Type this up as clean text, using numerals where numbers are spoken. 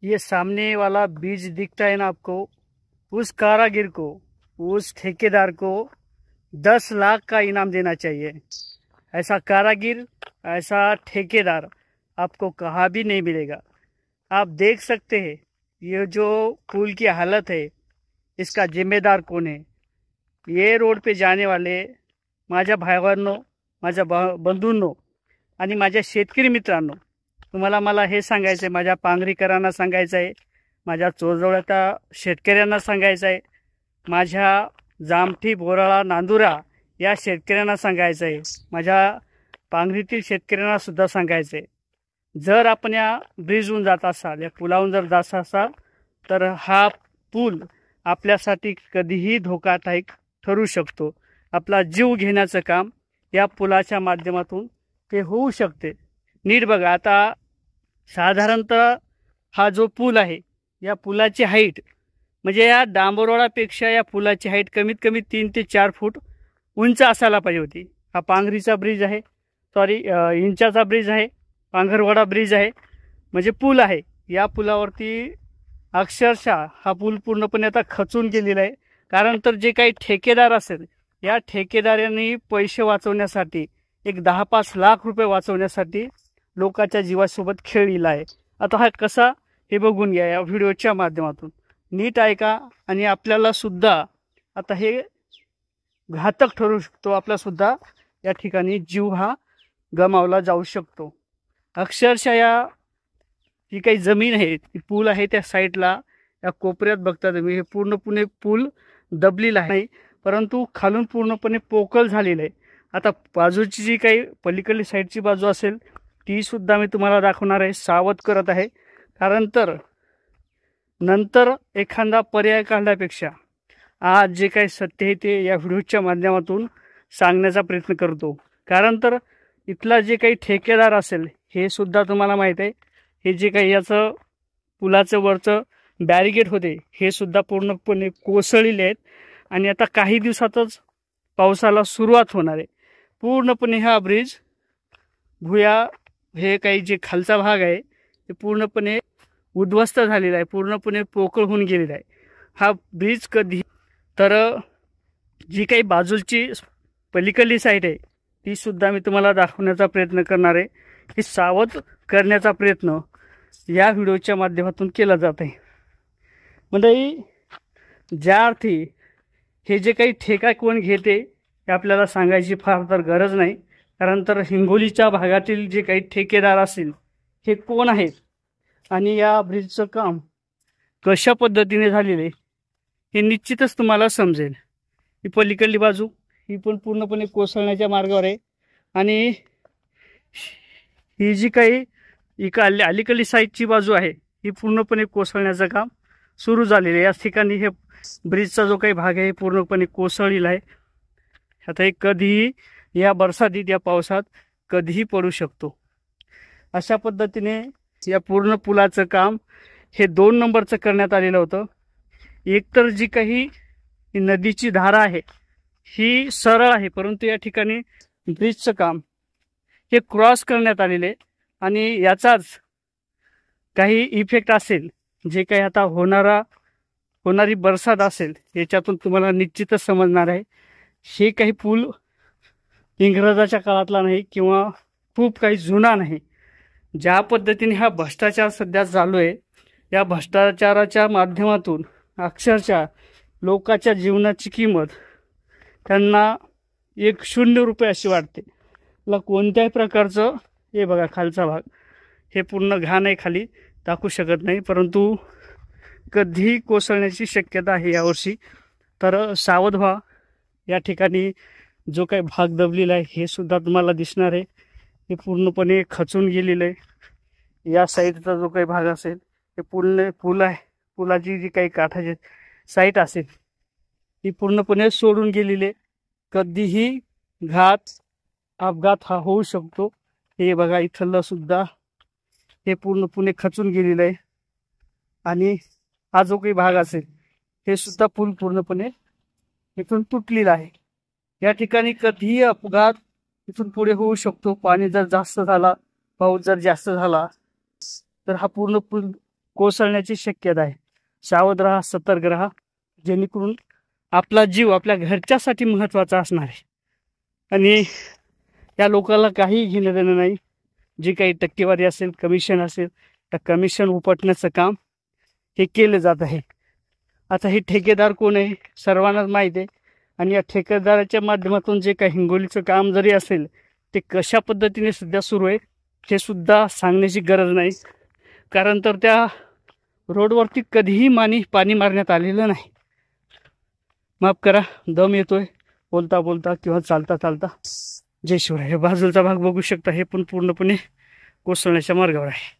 ये सामने वाला बीज दिखता है ना आपको, उस कारागिर को, उस ठेकेदार को 10 लाख का इनाम देना चाहिए। ऐसा कारागिर, ऐसा ठेकेदार आपको कहाँ भी नहीं मिलेगा। आप देख सकते हैं ये जो पुल की हालत है, इसका जिम्मेदार कौन है। ये रोड पे जाने वाले माझ्या भावांनो, माझ्या बंधूंनो आणि माझ्या शेतकरी मित्रांनो, तुम्हाला मला हे सांगायचं आहे, माझ्या पांगरीकरांना सांगायचं आहे, माझ्या चोरजवळच्या शेतकऱ्यांना सांगायचं आहे, माझ्या जामठी, बोराळा, नांदुरा या शेतकऱ्यांना सांगायचं आहे, माझ्या पांगरीतील शेतकऱ्यांना सुद्धा सांगायचं आहे, जर आपण या ब्रिजहून जात असाल, या पुलावून जर जात असाल, तर हा पूल आपल्यासाठी कधीही धोकादायक ठरू शकतो। आपला जीव घेण्याचं काम या पुलाच्या माध्यमातून ते होऊ शकते। नीट बघा, आता साधारणतः हा जो पूल आहे, या पुलाची हाईट म्हणजे या डांबरोळापेक्षा या पुलाची हाईट कमीत कमी 3 ते 4 फूट उंच असायला पाहिजे होती। हा पांगरीचा ब्रिज आहे, इंचाचा ब्रिज आहे, पांघरवाडा ब्रिज आहे, म्हणजे पूल आहे। या पुलावरती अक्षरशः हा पूल पूर्णपणे आता खचून गेलेला आहे। कारण तर जे काही ठेकेदार असेल, या ठेकेदारांनी पैसे वाचवण्यासाठी एक 10-5 लाख रुपये वाचवण्यासाठी लोकांच्या जीवासोबत खेळलेला आहे। आता हा कसा हे बघून घ्या या व्हिडिओच्या माध्यमातून, नीट ऐका। आणि आपल्याला सुद्धा आता हे घातक ठरू शकतो, आपला सुद्धा या ठिकाणी जीव हा गमावला जाऊ शकतो। अक्षरशः या जी काही जमीन आहे, ती पूल आहे त्या साईडला, या कोपऱ्यात बघता तुम्ही, हे पूर्णपणे पूल दबलेला आहे, परंतु खालून पूर्णपणे पोकळ झालेलं आहे। आता बाजूची जी काही पलीकडली साईडची बाजू असेल, ती सुद्धा मी तुम्हाला दाखवणार आहे, सावध करत आहे। कारण तर नंतर एखादा पर्याय काढण्यापेक्षा आज जे काही सत्य आहे ते या व्हिडिओच्या माध्यमातून सांगण्याचा प्रयत्न करतो। कारण तर इथला जे काही ठेकेदार असेल, हे सुद्धा तुम्हाला माहीत आहे, हे जे काही याचं पुलाचं वरचं बॅरिगेड होते, हे सुद्धा पूर्णपणे कोसळलेले आहेत। आणि आता काही दिवसातच पावसाला सुरुवात होणार आहे। पूर्णपणे हा ब्रिज भुया, हे काही जे खालचा भाग आहे ते पूर्णपणे उद्ध्वस्त झालेला आहे, पूर्णपणे पोकळ होऊन गेलेला आहे। हा ब्रिज कधी तर जी काही बाजूची पलीकडली साईड आहे, ती सुद्धा मी तुम्हाला दाखवण्याचा प्रयत्न करणार आहे, की सावध करण्याचा प्रयत्न या व्हिडिओच्या माध्यमातून केला जात आहे। म्हणजे ज्या अर्थी हे जे काही ठेका कोण घेते हे आपल्याला सांगायची फार तर गरज नाही। कारण तर हिंगोलीच्या भागातील जे काही ठेकेदार असतील, हे कोण आहेत आणि या ब्रिजचं काम कशा पद्धतीने झालेले हे निश्चितच तुम्हाला समजेल। ही पलीकडली बाजू ही पण पूर्णपणे कोसळण्याच्या मार्गावर आहे। आणि ही जी काही अलीकडली साईडची बाजू आहे, ही पूर्णपणे कोसळण्याचं काम सुरू झालेलं आहे। याच ठिकाणी हे ब्रिजचा जो काही भाग आहे पूर्णपणे कोसळलेला आहे। आता हे कधीही या बरसातीत, या पावसात कधीही पडू शकतो। अशा पद्धतीने या पूर्ण पुलाचं काम हे 2 नंबरचं करण्यात आलेलं होतं। एकतर जी काही नदीची धारा आहे ही सरळ आहे, परंतु या ठिकाणी ब्रिजचं काम हे क्रॉस करण्यात आलेले, आणि याचाच काही इफेक्ट असेल, जे काही आता होणारी बरसात असेल, याच्यातून तुम्हाला निश्चितच समजणार आहे। हे काही पूल इंग्रजाच्या काळातला नाही किंवा खूप काही जुना नाही। ज्या पद्धतीने हा भ्रष्टाचार सध्या चालू आहे, या भ्रष्टाचाराच्या माध्यमातून अक्षरशः लोकांच्या जीवनाची किंमत त्यांना 0 रुपये अशी वाटते। ला कोणत्याही प्रकारचं, हे बघा खालचा भाग, हे पूर्ण घाण आहे, खाली टाकू शकत नाही, परंतु कधीही कोसळण्याची शक्यता आहे यावर्षी। तर सावध व्हा। या ठिकाणी जो काही भाग दबलेला आहे हे सुद्धा तुम्हाला दिसणार आहे, हे पूर्णपणे खचून गेलेलं आहे। या साईडचा जो काही भाग असेल, हे पूल आहे, पुलाची जी काही काठाची साईड असेल ही पूर्णपणे सोडून गेलेली आहे। कधीही अपघात हा होऊ शकतो। हे बघा इथलं सुद्धा हे पूर्णपणे खचून गेलेलं आहे। आणि हा जो काही भाग असेल, हे सुद्धा पूल पूर्णपणे इथून तुटलेला आहे। या ठिकाणी कधीही अपघात इथून पुढे होऊ शकतो। पाणी जर जास्त झाला, पाऊस जर जास्त झाला, तर हा पूर्ण पूल कोसळण्याची शक्यता आहे. सावध राहा, सतर्क राहा, जेणेकरून आपला जीव आपल्या घरच्यासाठी महत्त्वाचा असणार आहे. आणि या लोकांना काही घेणं देणं नाही. जी काही टक्केवारी असेल, कमिशन असेल, त्या कमिशन उपटण्याचं काम हे केलं जात आहे. आता हे ठेकेदार कोण आहे सर्वांनाच माहीत आहे. आणि या ठेकेदाराच्या माध्यमातून जे काही हिंगोलीचं काम जरी असेल ते कशा पद्धतीने सध्या सुरू आहे हे सुद्धा सांगण्याची गरज नाही. कारण तर त्या रोडवरती कधीही पाणी मारण्यात आलेलं नाही. माफ करा, दम येतोय बोलता बोलता किंवा चालता चालता. जय शिवराय. हे बाजूचा भाग बघू शकता, हे पण पूर्णपणे कोसळण्याच्या मार्गावर आहे.